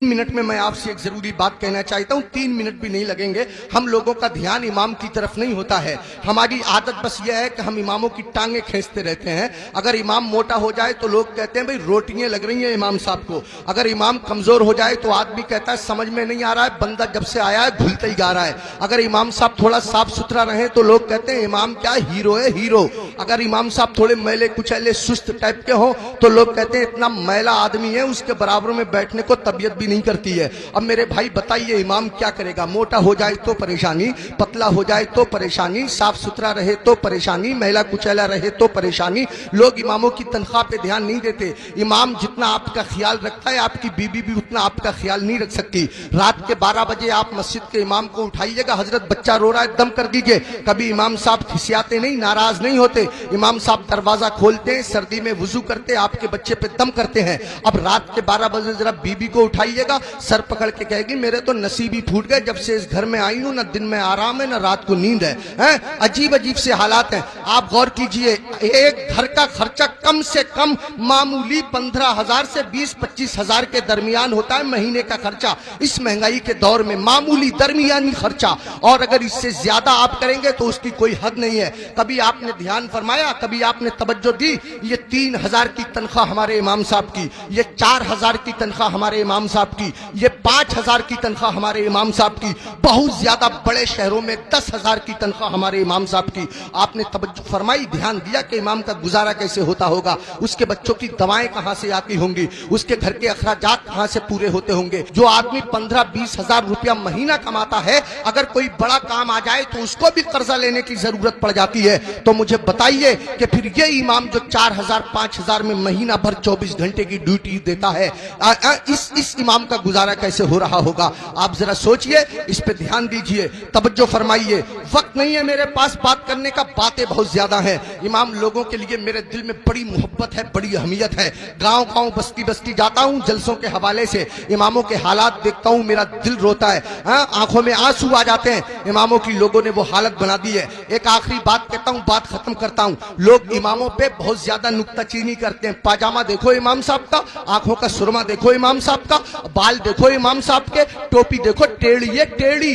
Minute میں میں آپ سے ایک ضروری بات کہنا چاہتا ہوں، 3 منٹ بھی نہیں لگیں گے۔ ہم لوگوں کا دھیان امام کی طرف نہیں ہوتا ہے، ہماری عادت بس یہ ہے کہ ہم اماموں کی ٹانگیں کھینچتے رہتے ہیں۔ اگر امام موٹا ہو جائے تو لوگ کہتے ہیں بھئی روٹیاں لگ رہی ہیں امام صاحب کو، اگر امام کمزور ہو جائے تو آدمی کہتا ہے سمجھ میں نہیں آ رہا ہے، بندہ جب سے آیا ہے دھلتا ہی جا رہا ہے۔ اگر امام صاحب تھوڑا صاف ستھرا رہے تو لوگ کہتے ہیں امام کیا ہیرو ہے، ہیرو۔ اگر امام صاحب تھوڑے میلے کچیلے سست ٹائپ کے ہوں تو لوگ کہتے ہیں اتنا میلا آدمی ہے، اس کے برابر میں بیٹھنے کو طبیعت بھی نہیں کرتی ہے۔ اب میرے بھائی بتائیے امام کیا کرے گا؟ موٹا ہو جائے تو پریشانی، پتلا ہو جائے تو پریشانی، صاف ستھرا رہے تو پریشانی، میلا کچیلا رہے تو پریشانی۔ لوگ اماموں کی تنخواہ پہ دھیان نہیں دیتے۔ امام جتنا آپ کا خیال رکھتا ہے آپ کی بیوی بھی اتنا آپ کا خیال نہیں رکھ سکتی۔ رات کے 12 بجے آپ مسجد کے امام کو اٹھائیے گا، حضرت بچہ رو رہا ہے دم کر دیجئے۔ کبھی امام صاحب کھسیاتے نہیں، ناراض نہیں ہوتے۔ امام صاحب دروازہ کھولتے ہیں، سردی میں وضو کرتے، آپ کے بچے پہ دم کرتے ہیں۔ اب رات کے 12 بجے ذرا بیوی کو اٹھائیے گا، سر پکڑ کے کہے گی میرے تو نصیب ہی پھوٹ گئے، جب سے اس گھر میں آئی ہوں نہ دن میں آرام ہے نہ رات کو نیند ہے۔ عجیب عجیب سے حالات ہیں۔ آپ غور کیجئے، ایک گھر کا خرچہ کم سے کم معمولی 15,000 سے 20-25,000 کے درمیان ہوتا ہے مہینے کا خرچہ۔ اس مہنگائی کے دور میں معمولی درمیانی خرچہ، اور اگر اس سے زیادہ آپ کریں گے تو اس کی کوئی حد نہیں ہے۔ کبھی آپ نے دھیان فرمایا، کبھی آپ نے توجہ دی، یہ 3,000 کی تنخواہ ہمارے امام صاحب کی، یہ 4,000 کی تنخواہ ہمارے امام صاحب کی، یہ 5,000 کی تنخواہ ہمارے امام صاحب کی، بہت زیادہ بڑے شہروں میں 10,000 کی تنخواہ ہمارے امام صاحب کی۔ آپ نے توجہ فرمائی، دھیان دیا کہ امام کا گزارا کیسے ہوتا ہوگا، اس کے بچوں کی دوائیں کہاں سے آتی ہوں گی، اس کے گھر کے اخراجات کہاں سے پورے ہوتے ہوں گے۔ جو آدمی 15-20 ہزار روپیہ مہینہ کماتا ہے، اگر کوئی بڑا کام آ جائے تو اس کو بھی قرضہ لینے کی ضرورت پڑ جاتی ہے۔ تو مجھے بتائیے کہ پھر یہ امام جو 4,000-5,000 میں مہینہ بھر 24 گھنٹے کی ڈیوٹی دیتا ہے، اس امام کا گزارا کیسے ہو رہا ہوگا؟ آپ ذرا سوچئے، اس پہ دھیان دیجئے، توجہ فرمائیے۔ وقت نہیں ہے میرے پاس بات کرنے کا، باتیں بہت زیادہ ہیں۔ امام لوگوں کے لیے میرے دل میں بڑی محبت ہے، بڑی اہمیت ہے۔ گاؤں گاؤں بستی بستی جاتا ہوں جلسوں کے حوالے سے، اماموں کے حالات دیکھتا ہوں، میرا دل روتا ہے، آنکھوں میں آنسو آ جاتے ہیں۔ اماموں کی لوگوں نے وہ حالت بنا دی ہے۔ ایک آخری بات کہتا ہوں، بات ختم کرتا ہوں۔ لوگ اماموں پہ بہت زیادہ نکتہ چینی کرتے ہیں۔ پاجامہ دیکھو امام صاحب کا، آنکھوں کا سرما دیکھو امام صاحب کا، بال دیکھو امام صاحب کے، ٹوپی دیکھو ٹیڑھی ہے ٹیڑھی۔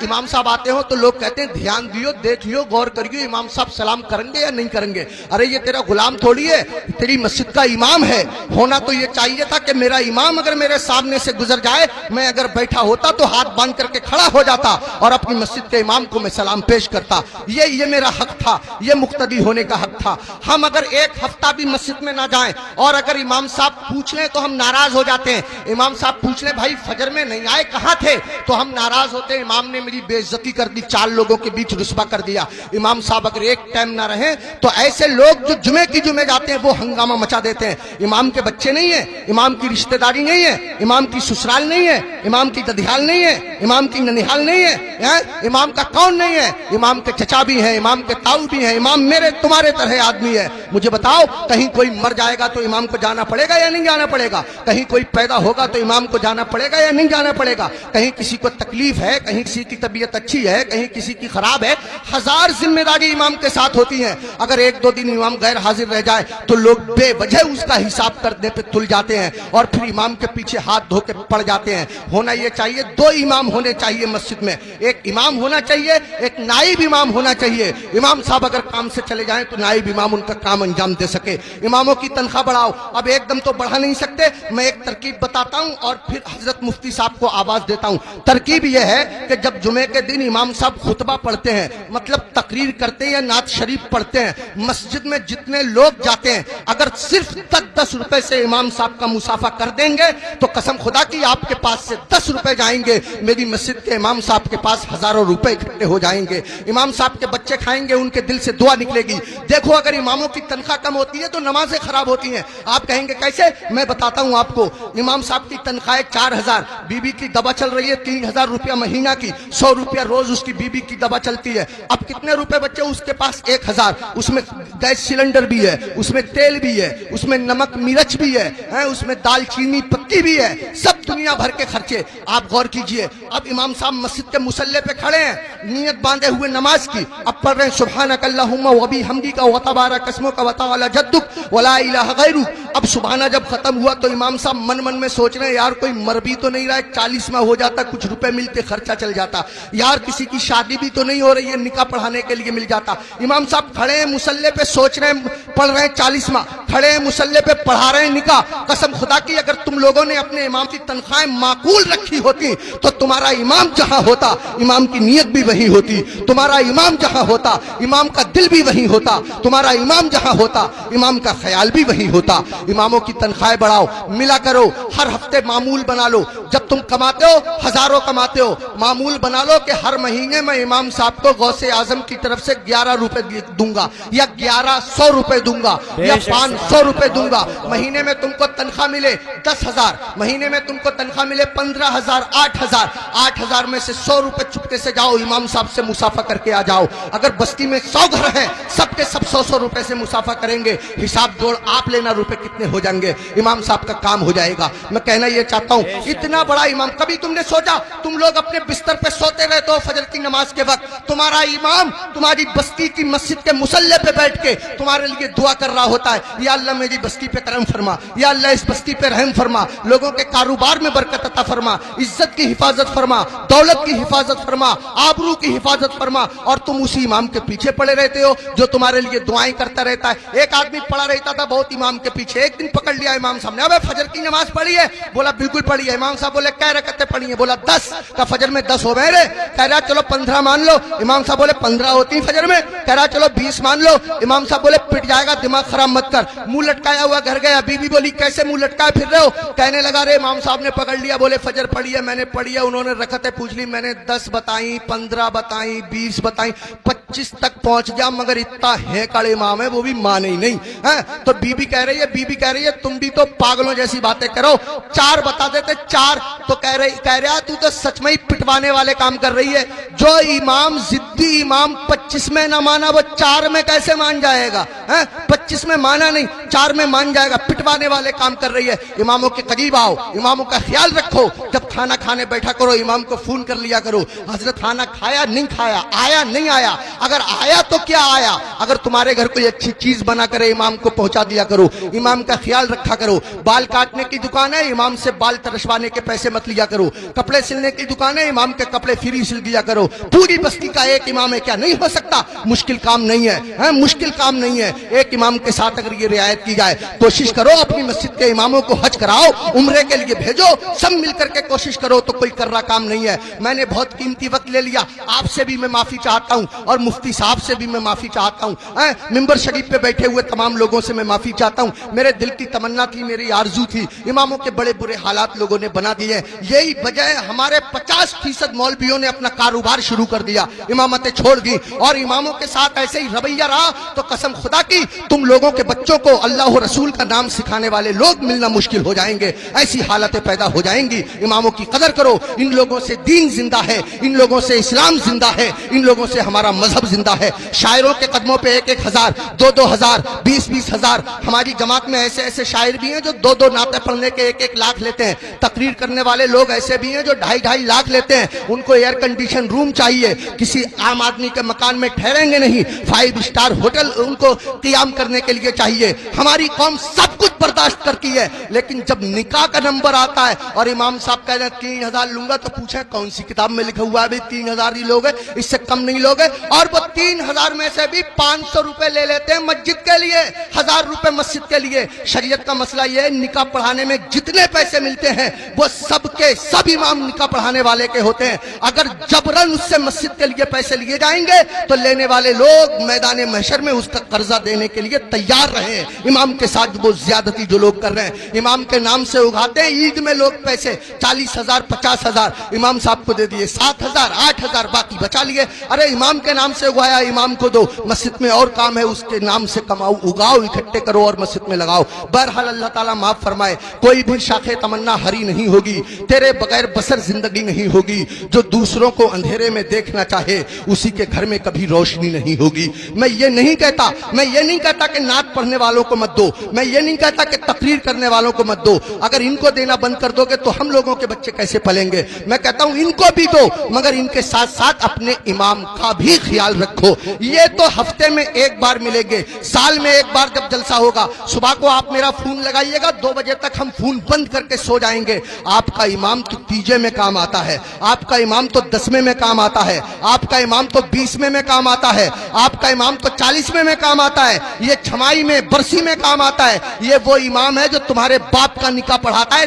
امام صاحب آتے ہو تو لوگ کہتے ہیں دھیان دیو، دیکھ لیو، غور کریو امام صاحب سلام کریں گے یا نہیں کریں گے۔ ارے یہ تیرا غلام تھوڑی ہے، تیری مسجد کا امام ہے۔ ہونا تو یہ چاہیے تھا کہ میرا امام اگر میرے سامنے سے گزر جائے، میں اگر بیٹھا ہوتا تو ہاتھ باندھ کر کے کھڑا ہو جاتا اور اپنی مسجد کے امام کو میں سلام پیش کرتا۔ یہ میرا حق تھا، یہ مقتدی ہونے کا حق تھا۔ ہم اگر ایک ہفتہ بھی مسجد میں نہ جائیں اور اگر امام صاحب پوچھ لیں تو ہم ناراض ہو جاتے ہیں۔ امام صاحب پوچھ لیں بھائی فجر میں نہیں آئے کہاں تھے، تو ہم ناراض ہوتے ہیں، امام نے میری بے عزتی کر دی، 4 لوگوں کے بیچ رسوا کر دیا۔ امام صاحب اگر ایک ٹائم نہ رہیں تو ایسے لوگ جو جمعے کی جمعے جاتے ہیں وہ ہنگامہ مچا دیتے ہیں۔ امام کے بچے نہیں ہیں، امام کی رشتہ داری نہیں ہے، امام کی سسرال نہیں ہے، امام کی ددھیال نہیں ہے، امام کی ننیحال نہیں ہے، امام کا کون نہیں ہے؟ امام کے چچا بھی ہیں، امام کے تاؤ بھی ہیں، امام میرے تمہارے طرح آدمی ہے۔ مجھے بتاؤ، کہیں کوئی مر جائے گا تو امام کو جانا پڑے گا یا نہیں جانا پڑے گا؟ کہیں کوئی پیدا ہوگا تو امام کو جانا پڑے گا یا نہیں جانا پڑے گا؟ کہیں کسی کو تکلیف ہے، کہیں کسی کی طبیعت اچھی ہے، کہیں کسی کی خراب ہے، 1000 ذمہ داری امام کے ساتھ ہوتی ہیں۔ اگر 1-2 دن امام غیر حاضر رہ جائے تو لوگ بے وجہ اس کا حساب کرنے پہ تل جاتے ہیں اور پھر امام کے پیچھے ہاتھ دھو کے پڑ جاتے ہیں۔ ہونا یہ چاہیے 2 امام ہونے چاہیے مسجد میں، ایک امام ہونا چاہیے، ایک نائب امام ہونا چاہیے۔ امام صاحب اگر کام سے چلے جائیں تو نائب امام ان کا کام انجام دے سکے۔ اماموں کی تنخواہ بڑھاؤ، اب ایک دم تو بڑھا نہیں سکتے، میں ایک ترکیب بتاتا ہوں اور پھر حضرت مفتی صاحب کو آواز دیتا ہوں۔ ترکیب یہ ہے کہ جب جمعے کے دن امام صاحب خطبہ پڑھتے ہیں، مطلب تقریر کرتے ہیں یا نعت شریف پڑھتے ہیں، مسجد میں جتنے لوگ جاتے ہیں اگر صرف 10 روپے سے امام صاحب کا مسافہ کر دیں گے تو قسم خدا کی آپ کے پاس سے 10 روپے جائیں گے، میری مسجد کے امام صاحب کے پاس ہزاروں روپے اکٹھے ہو جائیں گے۔ امام صاحب کے بچے کھائیں گے، ان کے دل سے دعا نکلے گی۔ دیکھو اگر اماموں کی تنخواہ کم ہوتی ہے تو نمازیں خراب ہوتی ہیں۔ آپ کہیں گے کیسے؟ میں بتاتا ہوں آپ کو۔ امام صاحب کی تنخواہ 4,000، بیوی کی دوا چل رہی ہے 3,000 روپیہ مہینہ کی، 100 روپیہ روز اس کی بیوی کی دوا چلتی ہے۔ اب کتنے روپے بچے اس کے پاس؟ 1,000۔ اس میں گیس سلنڈر بھی ہے، اس میں تیل بھی ہے، اس میں نمک مرچ بھی ہے، اس میں دال چینی پتی بھی ہے، سب دنیا بھر کے خرچے۔ آپ غور کیجئے، اب امام صاحب مسجد کے مصلی پہ کھڑے ہیں نیت باندھے ہوئے نماز کی، اب پڑھ رہے ہیں سبحانک اللہم و بحمدک و تبارک اسمک و تعالی جدک ولا الہ غیرک۔ اب पढ़वाना जब खत्म हुआ तो इमाम साहब मन मन में सोच रहे हैं यार कोई मर भी तो नहीं रहा है, 40वां हो जाता, कुछ रुपए मिलते, खर्चा चल जाता, यार किसी की शादी भी तो नहीं हो रही है, निकाह पढ़ाने के लिए मिल जाता। इमाम साहब खड़े हैं मुसल्ले पे, सोच रहे हैं, पढ़ रहे हैं 40वां, खड़े हैं मुसल्ले पे, पढ़ा रहे हैं निकाह। कसम खुदा की अगर तुम लोगों ने अपने इमाम की तनख्वाहें माकूल रखी होती तो तुम्हारा इमाम जहां होता इमाम की नीयत भी वही होती, तुम्हारा इमाम जहां होता इमाम का दिल भी वही होता, तुम्हारा इमाम जहां होता इमाम का ख्याल भी वही होता। इमामों की तनख्वाहें बढ़ाओ, मिला करो, हर हफ्ते मामूल बना लो। जब तुम कमाते हो, हजारों कमाते हो, मामूल बना लो कि हर महीने मैं इमाम साहब को गौसे आजम की तरफ से 11 रुपए दूंगा या 1100 रुपए दूंगा या 500 रुपए दूंगा। महीने में तुमको तनख्वाह मिले 10,000, महीने में तुमको तनख्वाह मिले 15,000, 8,000, 8,000 में से 100 रुपए चुपके से जाओ इमाम साहब से मुसाफा करके आ जाओ। अगर बस्ती में 100 घर हैं, सबके सब 100-100 रुपए से मुसाफा करेंगे, हिसाब जोड़ आप लेना रुपए कितने हो जाएंगे, इमाम साहब का काम हो जाएगा। मैं कहना ये चाहता हूँ, इतना बड़ा इमाम, कभी तुमने सोचा तुम लोग अपने बिस्तर पे सोते रहते हो फजर की नमाज के वक्त, तुम्हारा इमाम तुम्हारी बस्ती की मस्जिद के मुसल्ले पे बैठ के तुम्हारे लिए दुआ कर रहा होता है, या अल्लाह मेरी बस्ती पे करम फरमा, या अल्लाह इस बस्ती पे रहम फरमा, लोगों के कारोबार में बरकत अता फरमा, इज्जत की हिफाजत फरमा, दौलत की हिफाजत फरमा, आबरू की हिफाजत फरमा। और तुम उसी इमाम के पीछे पड़े रहते हो जो तुम्हारे लिए दुआएं करता रहता है। एक आदमी पड़ा रहता था बहुत इमाम के पीछे, एक दिन पकड़ लिया इमाम साहब ने, अबे फजर की नमाज पढ़ी है? बोला बिल्कुल पढ़ी है। इमाम साहब बोले कै रकअतें पढ़ी है? बोला 10। का फजर में 10 हो गए रे? कह रहा चलो 15 मान लो। इमाम साहब बोले 15 होती फजर में? कह रहा चलो 20 मान लो। इमाम साहब बोले पिट जाएगा, दिमाग खराब मत कर, मुंह लटकाया हुआ घर गया। बीवी बोली कैसे मुंह लटकाए फिर रहे हो? कहने लगा रे इमाम साहब ने पकड़ लिया, बोले फजर पढ़ी है? मैंने पढ़ी है। उन्होंने रकअतें पूछ ली, मैंने 10 बताई, 15 बताई, 20 बताई, 25 तक पहुंच गया, मगर इतना है कड़े इमाम है वो भी माने ही नहीं है। तो बीबी कह रही है तुम भी तो पागलों जैसी बातें करो, 4 बता देते 4। तो कह रहा तू तो सच में ही पिटवाने वाले काम कर रही है। जो इमाम जिद्दी इमाम 25 में ना माना वो 4 में कैसे मान जाएगा? 25 में माना नहीं, 4 में मान जाएगा। पिटवाने वाले काम कर रही है। इमामों के करीब आओ, इमामों का ख्याल रखो। जब खाना खाने बैठा करो इमाम को फोन कर लिया करो, हजरत खाना खाया नहीं खाया, आया नहीं आया, अगर आया तो क्या आया। अगर तुम्हारे घर कोई अच्छी चीज बना करे इमाम को पहुंचा दिया करो, इमाम का ख्याल रखा करो। बाल काटने की दुकान है, इमाम से बाल तरशवाने के पैसे मत लिया करो। कपड़े सिलने की दुकान है, इमाम के कपड़े फ्री सिल दिया करो। पूरी बस्ती का एक इमाम है, क्या नहीं हो सकता? मुश्किल काम नहीं है, मुश्किल काम नहीं है। एक इमाम के साथ अगर ये रियायत की जाए, कोशिश करो अपनी मस्जिद के इमामों को हज कराओ, उम्रे के लिए भेजो, सब मिलकर के कोशिश करो तो कोई कर रहा काम नहीं है। मैंने बहुत कीमती वक्त ले लिया, आपसे भी मैं माफी चाहता हूं और मुफ्ती साहब से भी मैं माफी चाहता हूं। मिंबर शरीफ पे बैठे हुए तमाम लोगों से मैं माफी चाहता हूं। मेरे दिल की तमन्ना थी, मेरी आरजू थी, इमामों के बड़े बुरे हालात लोगों ने बना दिए। यही वजह है हमारे 50% मौलवियों ने अपना कारोबार शुरू कर दिया, इमामतें छोड़ दी और इमामों के साथ ऐसे ही रवैया रहा तो कसम खुदा की तुम लोगों के बच्चों को अल्लाह और रसूल का नाम सिखाने वाले लोग मिलना मुश्किल हो जाएंगे। ऐसी हालतें पैदा हो जाएंगी। इमामों की कदर करो, इन लोगों से दीन जिंदा है, इन लोगों से इस्लाम जिंदा है, इन लोगों से हमारा मजहब जिंदा है। शायरों के कदमों पे 1-1 हजार, 2-2 हजार, 20-20 हजार। हमारी जमात में ऐसे ऐसे शायर भी हैं जो 2-2 नाते पढ़ने के 1-1 लाख लेते हैं। तकरीर करने वाले लोग ऐसे भी हैं जो 2.5-2.5 लाख लेते हैं। उनको एयर कंडीशन रूम चाहिए, किसी आम आदमी के मकान में ठहरेंगे नहीं, 5 स्टार होटल उनको क़ियाम करने के लिए चाहिए। हमारी कौम सब कुछ बर्दाश्त करती है, लेकिन जब निकाह का नंबर आता है और इमाम साहब कह रहे हैं 3,000 लूंगा, तो पूछे कौन सी किताब में लिखा हुआ है 3,000 ही लोग, इससे कम नहीं लोग। और वो 3,000 में से भी 500 रुपए ले लेते हैं मस्जिद के लिए, 1,000 रुपए मस्जिद के लिए। शरीयत का मसला ये है, निकाह पढ़ाने में जितने पैसे मिलते हैं वो सबके सब इमाम निकाह पढ़ाने वाले के होते हैं। अगर जबरन उससे मस्जिद के लिए पैसे लिए जाएंगे तो लेने वाले लोग मैदान महशर में उसका कर्जा देने के लिए तैयार रहे। इमाम के साथ वो ज्यादती जो लोग कर रहे हैं, इमाम के नाम से उगाते हैं। ईद में लोग पैसे 40,000 50,000 इमाम साहब को दे दिए, 7,000 8,000 बाकी बचा लिए। अरे इमाम के नाम से उगाया, इमाम को दो, मस्जिद में और काम है, उसके नाम से कमाओ, उगाओ, इकट्ठे करो और मस्जिद में लगाओ। बहरहाल अल्लाह ताला माफ फरमाए। कोई भी शाखे तमन्ना हरी नहीं होगी, तेरे बगैर बसर जिंदगी नहीं होगी। जो दूसरों को अंधेरे में देखना चाहे उसी के घर में कभी रोशनी नहीं होगी। मैं ये नहीं कहता कि नात पढ़ने वालों को मत दो, मैं ये नहीं कहता कि तकरीर करने वालों को मत दो। अगर इनको देना बंद कर दोगे तो हम लोगों के बच्चे कैसे पलेंगे? मैं कहता हूं इनको भी दो, मगर उनके साथ साथ अपने इमाम का भी ख्याल रखो। ये तो हफ्ते में एक बार मिलेंगे, साल में एक बार जब जलसा होगा, सुबह को आप मेरा फोन लगाइएगा, 2 बजे तक हम फोन बंद करके सो जाएंगे। आपका इमाम तो तीजे में काम आता है, आपका इमाम तो 10वें में काम आता है, आपका इमाम तो 20वें में काम आता है, आपका इमाम तो 40वें में काम आता है, ये छमाई में बरसी में काम आता है। ये वो इमाम है जो तुम्हारे बाप का निकाह पढ़ाता है,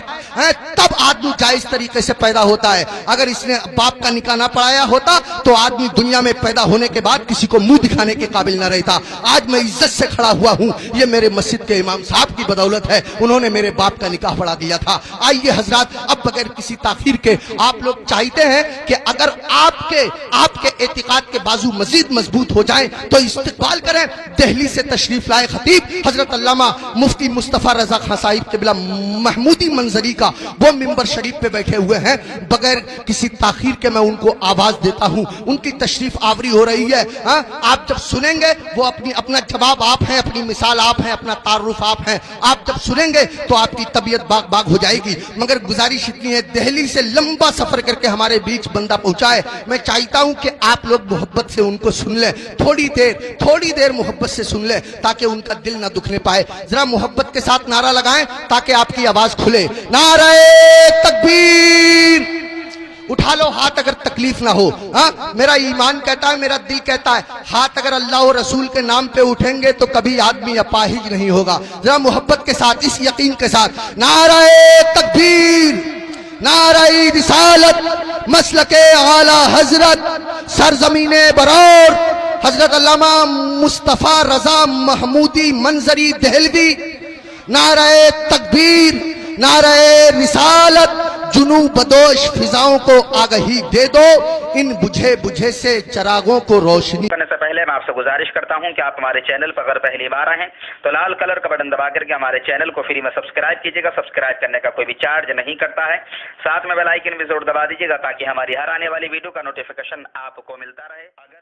तब आदमी जायज तरीके से पैदा होता है। अगर इसने बाप का निकाह ना पढ़ाया होता तो आदमी दुनिया में पैदा होने के बाद किसी को मुंह दिखाने के काबिल ना रहता। आज मैं इज्जत से खड़ा हुआ हूं, ये मेरे मस्जिद के इमाम साहब की बदौलत है, उन्होंने मेरे बाप का निकाह पढ़ा दिया था। आइए हजरात, अब बगैर किसी ताखीर के, आप लोग चाहते हैं कि अगर आपके एतिकाद के बाजू मजीद मजबूत हो जाएं तो इस्तकबाल करें। दिल्ली से तशरीफ लाए खतीब हजरत अल्लामा मुफ्ती मुस्तफा रजा खान साहिब क़िबला महमूदी मंजरी का वो मिंबर शरीफ पे बैठे हुए हैं। बगैर किसी ताखीर के मैं उनको आवाज देता हूं, उनकी तशरीफ आवरी हो रही है। आप जब सुनेंगे, वो अपना जवाब आप हैं, अपनी मिसाल आप हैं, अपना तारुफ आप हैं। आप जब सुनेंगे तो आपकी तबीयत बाग बाग हो जाएगी। मगर गुजारिश इतनी है, दिल्ली से लंबा सफर करके हमारे बीच बंदा पहुंचा है। मैं चाहता हूं कि आप लोग मोहब्बत से उनको सुन लें, थोड़ी देर मोहब्बत से सुन लें, ताकि उनका दिल ना दुखने पाए। जरा मोहब्बत के साथ नारा लगाएं ताकि आपकी आवाज खुले। नारे तकबीर! उठा लो हाथ अगर तकलीफ ना हो। मेरा ईमान कहता है, मेरा दिल कहता है, हाथ अगर अल्लाह और रसूल के नाम पे उठेंगे तो कभी आदमी अपाहिज नहीं होगा। जरा मोहब्बत के साथ, इस यकीन के साथ, नारे तकबीर, नारे रिसालत, मसलके आला हजरत, सरजमीने बरौर, हजरत अल्लामा मुस्तफा रजा महमूदी मंजरी देहलवी। नारे तकबीर, नारे रिसालत, जुनू बदोश फिजाओं को आगही दे दो, इन बुझे से चरागों को रोशनी। करने से पहले मैं आपसे गुजारिश करता हूं कि आप हमारे चैनल पर अगर पहली बार आए हैं तो लाल कलर का बटन दबा करके हमारे चैनल को फ्री में सब्सक्राइब कीजिएगा। सब्सक्राइब करने का कोई भी चार्ज नहीं करता है। साथ में बेल आइकन भी जरूर दबा दीजिएगा ताकि हमारी हर आने वाली वीडियो का नोटिफिकेशन आपको मिलता रहे। अगर